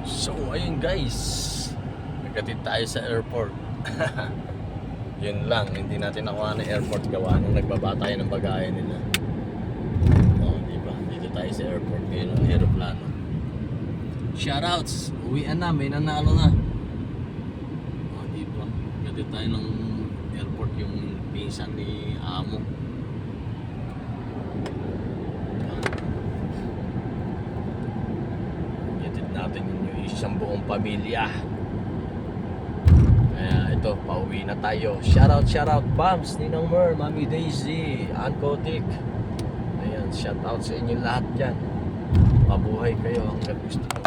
So ayun guys, nagkatid tayo sa airport. Yun lang, hindi natin nakuha ng airport gawa nung nagbaba tayo ng bagahe nila. Diba? Dito tayo sa airport ngayon ng aeroplano. Shoutouts! Uwian na, may nanalo na. Diba? Nagkatid tayo ng airport yung pinsan ni Amo. Nagkatid natin yung isang buong pamilya. Kaya ito, pauwi na tayo. Shoutout Bams, Ninang Mer, Mami Daisy, Ann Kotik. Ayan, shoutout sa inyo lahat dyan. Mabuhay kayo hanggang gusto nyo.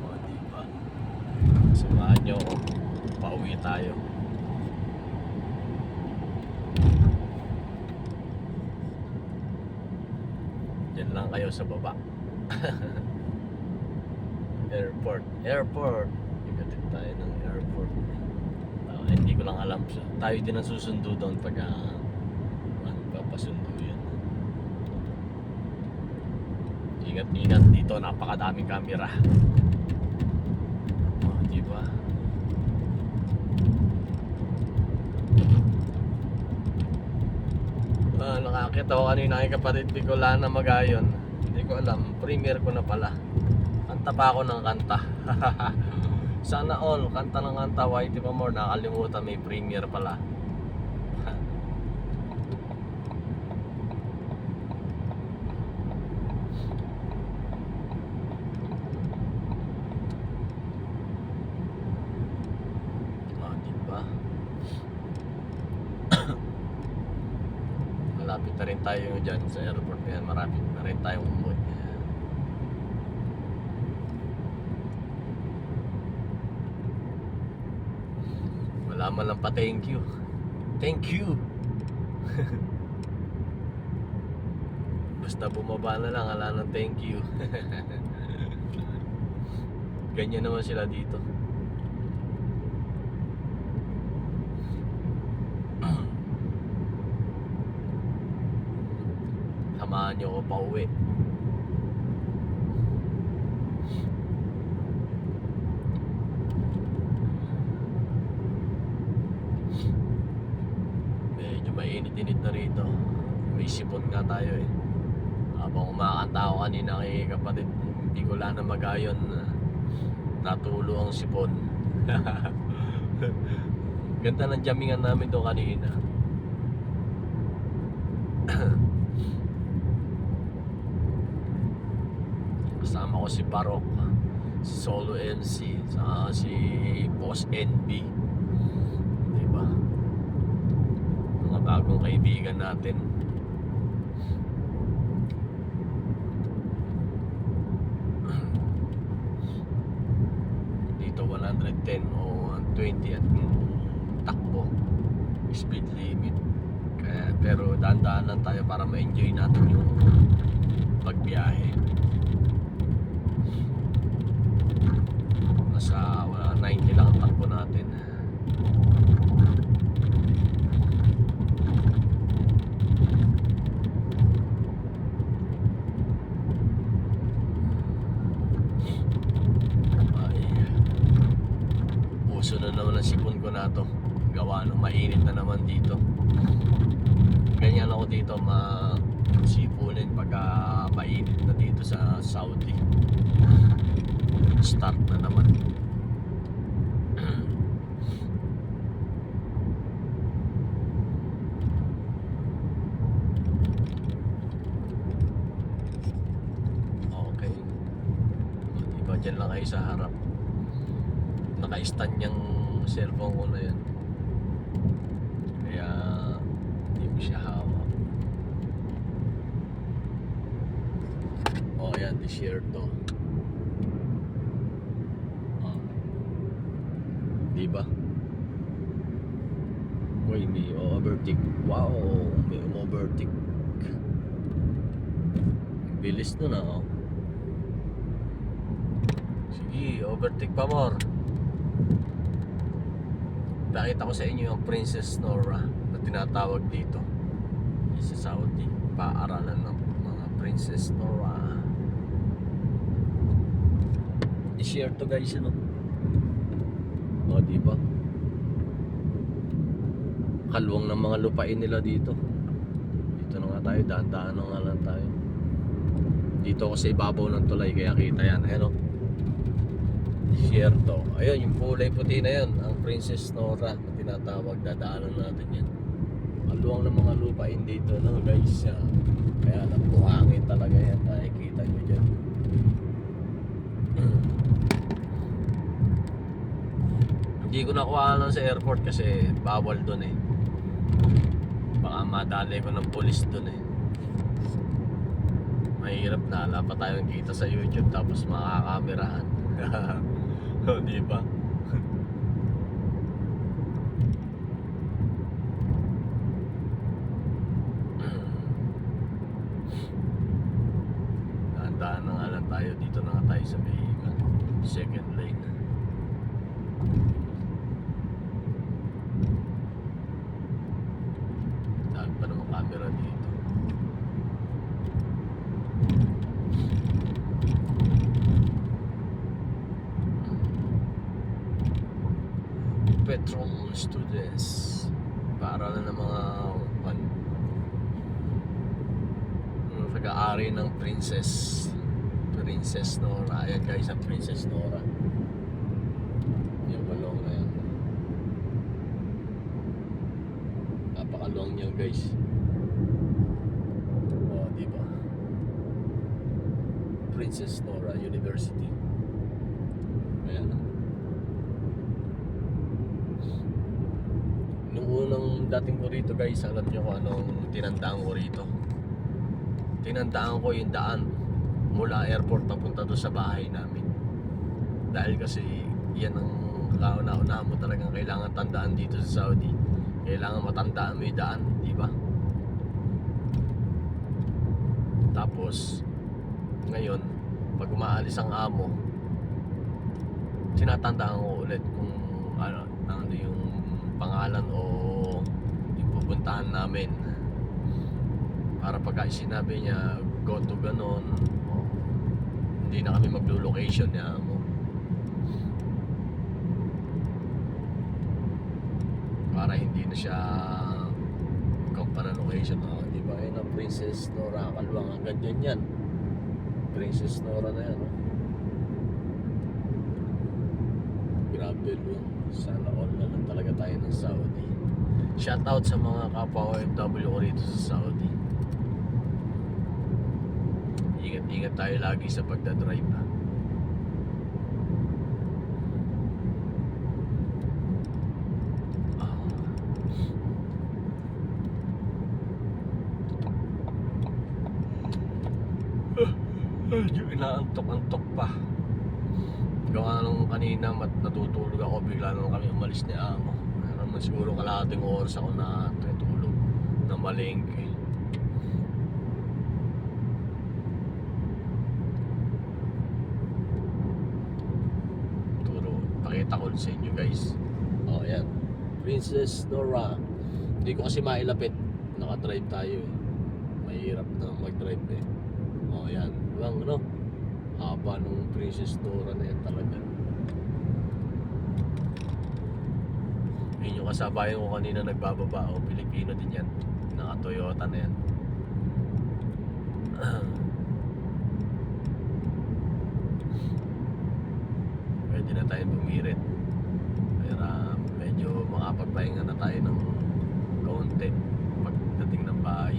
O, diba? Samahan nyo ako. Pauwi tayo. Diyan lang kayo sa baba. Airport. Igatid tayo ng airport. Hindi ko lang alam. Tayo din ang susundo doon pag papasundo yan. Ingat dito, napakadaming camera. Diba? Nakakita ko kanina kay kapatid Bicolana Magayon. Hindi ko alam, premiere ko na pala. Kanta pa ako ng kanta. Sana all, kanta ng kanta, Whitey Pamor. Nakalimutan, may premiere pala. Diba? Malapit na rin tayo dyan sa airport. Yan, marapit na rin tayong umuwi. Wala man lang pa thank you. Basta bumaba na lang, wala nang thank you. Ganyan naman sila dito. Samahan nyo ko pa uwi. Medyo mainit-init na rito. May sipon nga tayo eh. Habang umakanta ako kanina kay kapatid Bicolana Magayon, natulo ang sipon. Ganda ng jamingan namin doon kanina. Kasama ko si Barok, si Solo MC, saka si Boss NB. Diba? Mga bagong kaibigan natin. Dito 110 o 120 at takbo, speed limit. Pero dahan-dahan lang tayo para ma-enjoy natin yung pagbiyahe. Nasa 90 lang ang takbo natin. Uso na naman ang sipon ko na to. Gawa nung mainit na naman dito. Ganyan ako dito sipunin pagka mainit na dito sa Saudi. Start na naman. Okay. Diba dyan lang kayo sa harap. Naka-stand yung cellphone ko na yan. Kaya hindi ko siya hawak. Ayan, di-share to. Diba? Uy, may overtake. Wow, may overtake. Bilis nun ah. Sige, overtake pa more. Nakita ko sa inyo yung Princess Nora na tinatawag dito sa Saudi. Paaralan ng mga Princess Nora. desierto guys, ano? O, di ba? Kalwang ng mga lupain nila dito. Dito na nga tayo, daan-daan na nga lang tayo. Dito ako sa ibabaw ng tulay, kaya kita yan. Ayan o. Desierto. Ayun, yung kulay puti na yan, ang Princess Nora na tinatawag. Dadaanan natin yan. Kalwang ng mga lupain dito, no guys. Kaya buhangin talaga yan. Nakikita nyo dyan. Hindi ko nakuha lang sa airport kasi bawal doon eh. Baka madali ko ng pulis doon eh. Mahirap na, wala pa tayong kita sa YouTube tapos makakamerahan. O, diba? Daan na nga lang tayo. Dito na nga tayo sa may second lane. Daan pa naman camera dito. Petrol students. Para na ng mga pag-aari ng Princess Nora. Ayan guys, ang Princess Nora. Yung balong na yan. Napakalong niya guys. O, diba? Princess Nora University. Ayan. Nung unang dating ko rito guys, alam niyo kung anong tinandaan ko rito. Tinandaan ko yung daan mula airport papunta doon sa bahay namin. Dahil kasi yan ang kauna-una mo talagang kailangan tandaan dito sa Saudi. Kailangan matandaan mo yung daan, di ba? Tapos ngayon, pag umaalis ang amo, tinatandaan ko ulit kung ano yung pangalan o yung pupuntahan namin. Para pagka sinabi niya go to ganon, hindi na kami maglo-location niya mo. Para hindi na siya company location. Di ba? Ayun ang Princess Nora. Kalwang agad yan. Princess Nora na yan. Grabe lang. Sana all na lang talaga tayo ng Saudi. Shout out sa mga kapwa OFW ko rito sa Saudi. Ingat-ingat tayo lagi sa pagdadrive ha. Yung inaantok-antok pa. Gawa nung kanina natutulog ako, bigla nung kami umalis ni amo. Meron man siguro kalahating oras ako na tutulog na malengke. Pakita ko sa inyo guys. Oh, ayan. Princess Nora. Hindi ko kasi mailapit. Naka-drive tayo eh. Mahirap na mag-drive eh. Oh, ayan. Lang, ano? Haba nung Princess Nora na yan talaga. Yun yung kasabayan ko kanina nagbababa. O, Pilipino din yan. Naka-Toyota na yan. Pwede na tayo bumirit. Pero medyo makapagpahinga na tayo ng kaunti pagdating ng bahay.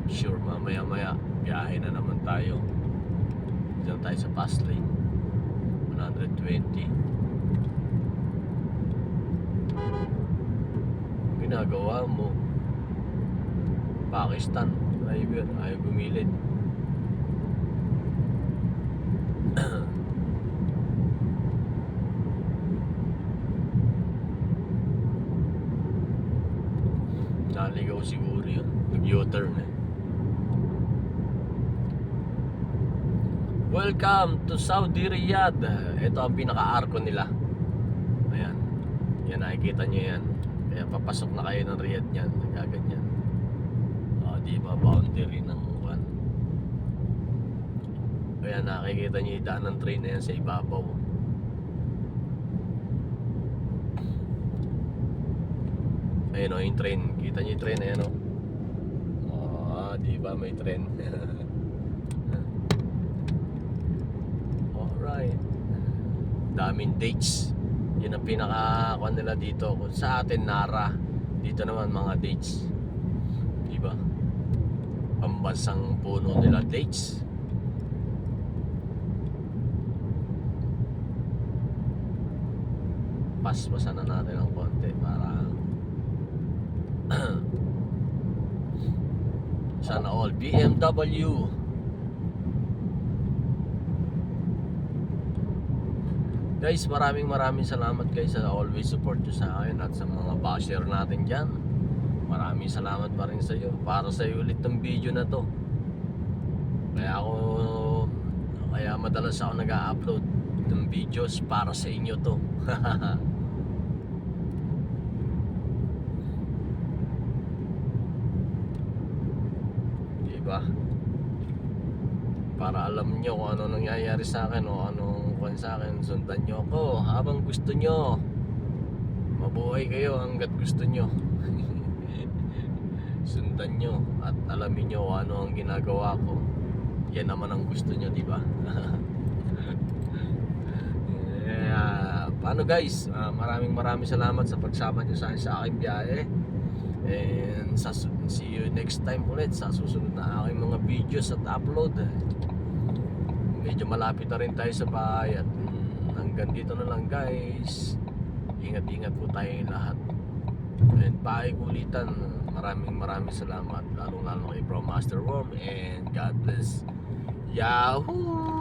Sure, mamaya biyahe na naman tayo. Diyan tayo sa fast lane 120. Ginagawa mo Pakistan driver ayaw gumilid. Naligaw siguro yun. Nag-U-turn eh. Welcome to Saudi Riyadh. Ito ang pinaka-arko nila. Ayan. Yan, nakikita nyo yan. Kaya papasok na kayo ng Riyadh niyan. Nagaganyan. O, diba? Boundary ng one. Kaya nakikita niyo yung daan ng train na yan sa ibabaw. Ayun o, yung train. Kita niyo yung train, ayan o. Di ba may train? Alright. Daming dates. Yun ang pinaka-kuan nila dito. Kung sa atin Nara, dito naman mga dates. Di ba? Pambansang puno nila dates. Paspasan na natin ng konti para sana all BMW. Guys, maraming salamat guys sa always support nyo sa akin at sa mga basher natin dyan. Maraming salamat pa rin sa iyo. Para sa iyo ulit ng video na to. Kaya madalas ako nag-upload ng videos para sa inyo to. Diba? Para alam nyo kung ano nangyayari sa akin o anong kung sa akin, sundan nyo ako habang gusto nyo. Mabuhay kayo hanggat gusto nyo. Sundan nyo at alamin nyo kung ano ang ginagawa ko. Yan naman ang gusto nyo, diba? Paano guys? Maraming salamat sa pagsama nyo sa aking biyahe. And see you next time ulit sa susunod na aking mga videos at upload. Medyo malapit na rin tayo sa bahay at hanggang dito na lang guys. Ingat po tayo lahat. And paikulitan. Maraming salamat. Lalo kay Bro Master Worm. And God bless. Yahoo!